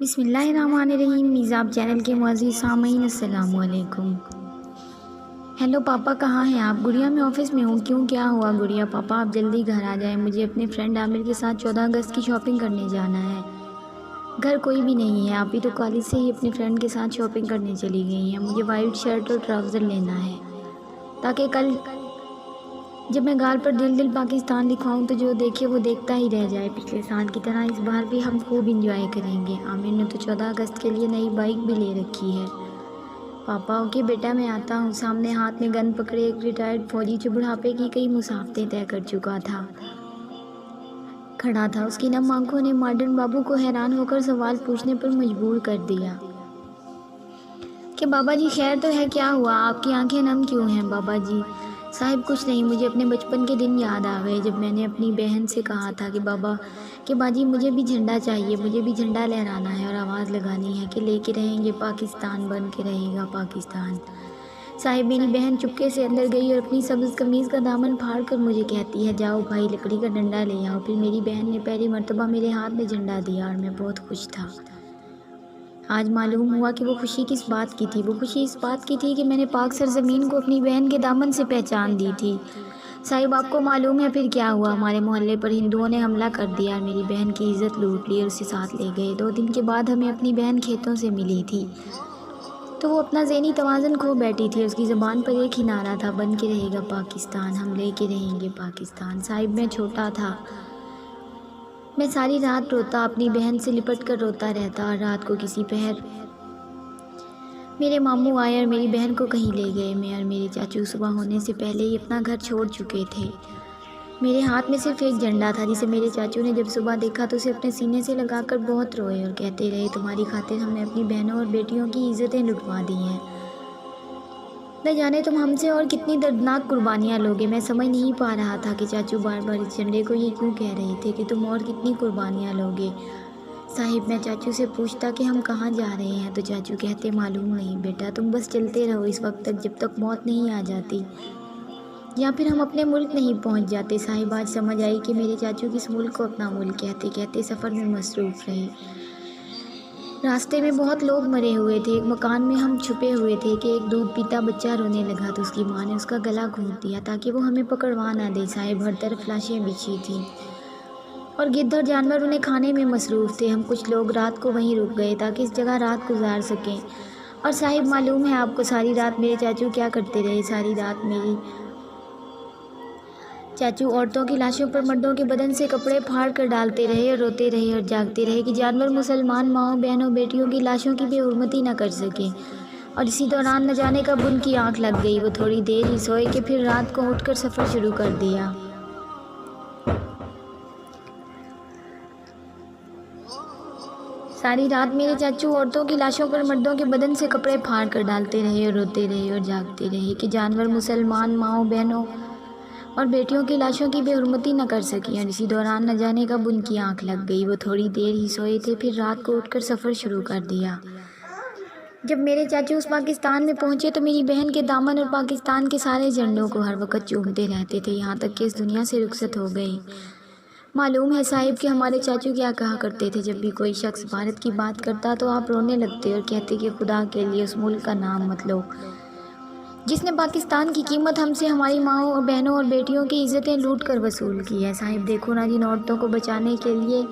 بسم اللہ الرحمن الرحیم۔ میزاب چینل کے معزز سامعین السلام علیکم۔ ہیلو پاپا، کہاں ہیں آپ؟ گڑیا میں آفس میں ہوں۔ کیوں، کیا ہوا گڑیا؟ پاپا آپ جلدی گھر آ جائیں، مجھے اپنے فرینڈ عامر کے ساتھ 14 اگست کی شاپنگ کرنے جانا ہے۔ گھر کوئی بھی نہیں ہے، آپ بھی تو کالج سے ہی اپنے فرینڈ کے ساتھ شاپنگ کرنے چلی گئی ہیں۔ مجھے وائٹ شرٹ اور ٹراؤزر لینا ہے تاکہ کل جب میں گال پر دل دل پاکستان لکھواؤں تو جو دیکھے وہ دیکھتا ہی رہ جائے۔ پچھلے سال کی طرح اس بار بھی ہم خوب انجوائے کریں گے۔ عامر نے تو 14 اگست کے لیے نئی بائک بھی لے رکھی ہے۔ پاپا اوکے بیٹا، میں آتا ہوں۔ سامنے ہاتھ میں گن پکڑے ایک ریٹائرڈ فوجی جو بڑھاپے کی کئی مسافتیں طے کر چکا تھا کھڑا تھا۔ اس کی نم آنکھوں نے ماڈرن بابو کو حیران ہو کر سوال پوچھنے پر مجبور کر دیا کہ بابا جی خیر تو ہے؟ کیا ہوا؟ آپ کی آنکھیں نم کیوں ہیں؟ بابا جی صاحب کچھ نہیں، مجھے اپنے بچپن کے دن یاد آ گئے جب میں نے اپنی بہن سے کہا تھا کہ باجی مجھے بھی جھنڈا چاہیے، مجھے بھی جھنڈا لہرانا ہے اور آواز لگانی ہے کہ لے کے رہیں گے پاکستان، بن کے رہے گا پاکستان۔ صاحب میری بہن چپکے سے اندر گئی اور اپنی سبز قمیض کا دامن پھاڑ کر مجھے کہتی ہے جاؤ بھائی لکڑی کا ڈنڈا لے آؤ۔ پھر میری بہن نے پہلی مرتبہ میرے ہاتھ میں جھنڈا دیا اور میں بہت خوش تھا۔ آج معلوم ہوا کہ وہ خوشی کس بات کی تھی۔ وہ خوشی اس بات کی تھی کہ میں نے پاک سرزمین کو اپنی بہن کے دامن سے پہچان دی تھی۔ صاحب آپ کو معلوم ہے پھر کیا ہوا؟ ہمارے محلے پر ہندوؤں نے حملہ کر دیا اور میری بہن کی عزت لوٹ لی اور اسے ساتھ لے گئے۔ 2 دن کے بعد ہمیں اپنی بہن کھیتوں سے ملی تھی تو وہ اپنا ذہنی توازن کھو بیٹھی تھی۔ اس کی زبان پر ایک ہی نعرہ تھا، بن کے رہے گا پاکستان، ہم لے کے رہیں گے پاکستان۔ صاحب میں چھوٹا تھا، میں ساری رات روتا، اپنی بہن سے لپٹ کر روتا رہتا اور رات کو کسی پہر میرے ماموں آئے اور میری بہن کو کہیں لے گئے۔ میں اور میرے چاچو صبح ہونے سے پہلے ہی اپنا گھر چھوڑ چکے تھے۔ میرے ہاتھ میں صرف ایک جھنڈا تھا جسے میرے چاچو نے جب صبح دیکھا تو اسے اپنے سینے سے لگا کر بہت روئے اور کہتے رہے تمہاری خاطر ہم نے اپنی بہنوں اور بیٹیوں کی عزتیں لٹوا دی ہیں، نہ جانے تم ہم سے اور کتنی دردناک قربانیاں لوگے۔ میں سمجھ نہیں پا رہا تھا کہ چاچو بار بار اس جھنڈے کو یہ کیوں کہہ رہے تھے کہ تم اور کتنی قربانیاں لوگے۔ صاحب میں چاچو سے پوچھتا کہ ہم کہاں جا رہے ہیں تو چاچو کہتے معلوم نہیں بیٹا، تم بس چلتے رہو اس وقت تک جب تک موت نہیں آ جاتی یا پھر ہم اپنے ملک نہیں پہنچ جاتے۔ صاحب آج سمجھ آئی کہ میرے چاچو کس ملک کو اپنا ملک کہتے کہتے سفر میں مصروف رہے۔ راستے میں بہت لوگ مرے ہوئے تھے۔ ایک مکان میں ہم چھپے ہوئے تھے کہ ایک دودھ پیتا بچہ رونے لگا تو اس کی ماں نے اس کا گلا گھونٹ دیا تاکہ وہ ہمیں پکڑوا نہ دے۔ صاحب ہر طرف لاشیں بچھی تھیں اور گدھ اور جانور انہیں کھانے میں مصروف تھے۔ ہم کچھ لوگ رات کو وہیں رک گئے تاکہ اس جگہ رات گزار سکیں۔ اور صاحب معلوم ہے آپ کو ساری رات میرے چاچو کیا کرتے رہے؟ ساری رات میری چاچو عورتوں کی لاشوں پر مردوں کے بدن سے کپڑے پھاڑ کر ڈالتے رہے اور روتے رہے اور جاگتے رہے کہ جانور مسلمان ماؤں بہنوں بیٹیوں کی لاشوں کی بے حرمتی نہ کر سکیں۔ اور اسی دوران نہ جانے کب ان کی آنکھ لگ گئی، وہ تھوڑی دیر ہی سوئے کہ پھر رات کو اٹھ کر سفر شروع کر دیا۔ ساری رات میرے چاچو عورتوں کی لاشوں پر مردوں کے بدن سے کپڑے پھاڑ کر ڈالتے رہے اور روتے رہے اور جاگتے رہے کہ جانور مسلمان ماؤں بہنوں اور بیٹیوں کی لاشوں کی بے حرمتی نہ کر سکیں۔ اور اسی دوران نہ جانے کب ان کی آنکھ لگ گئی، وہ تھوڑی دیر ہی سوئے تھے پھر رات کو اٹھ کر سفر شروع کر دیا۔ جب میرے چاچو اس پاکستان میں پہنچے تو میری بہن کے دامن اور پاکستان کے سارے جھنڈوں کو ہر وقت چومتے رہتے تھے یہاں تک کہ اس دنیا سے رخصت ہو گئے۔ معلوم ہے صاحب کہ ہمارے چاچو کیا کہا کرتے تھے؟ جب بھی کوئی شخص بھارت کی بات کرتا تو آپ رونے لگتے اور کہتے کہ خدا کے لیے اس ملک کا نام مت لو جس نے پاکستان کی قیمت ہم سے، ہماری ماؤں اور بہنوں اور بیٹیوں کی عزتیں لوٹ کر وصول کی ہے۔ صاحب دیکھو نہ جن عورتوں کو بچانے کے لیے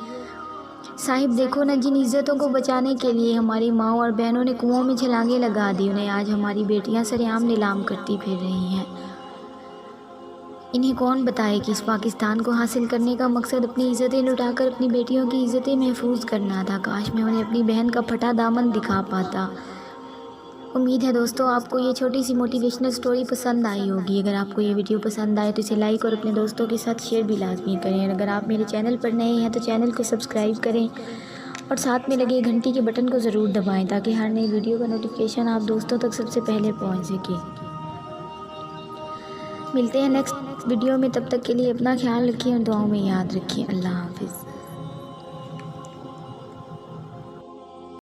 جن عزتوں کو بچانے کے لیے ہماری ماؤں اور بہنوں نے کنوؤں میں چھلانگیں لگا دی، انہیں آج ہماری بیٹیاں سرعام نیلام کرتی پھر رہی ہیں۔ انہیں کون بتائے کہ اس پاکستان کو حاصل کرنے کا مقصد اپنی عزتیں لٹا کر اپنی بیٹیوں کی عزتیں محفوظ کرنا تھا۔ کاش میں انہیں اپنی بہن کا پھٹا دامن دکھا پاتا۔ امید ہے دوستو آپ کو یہ چھوٹی سی موٹیویشنل سٹوری پسند آئی ہوگی۔ اگر آپ کو یہ ویڈیو پسند آئے تو اسے لائک اور اپنے دوستوں کے ساتھ شیئر بھی لازمی کریں۔ اور اگر آپ میرے چینل پر نئے ہیں تو چینل کو سبسکرائب کریں اور ساتھ میں لگے گھنٹی کے بٹن کو ضرور دبائیں تاکہ ہر نئی ویڈیو کا نوٹیفیکیشن آپ دوستوں تک سب سے پہلے پہنچ سکے۔ ملتے ہیں نیکسٹ ویڈیو میں، تب تک کے لیے اپنا خیال رکھیں اور دعاؤں میں یاد رکھیں۔ اللہ حافظ۔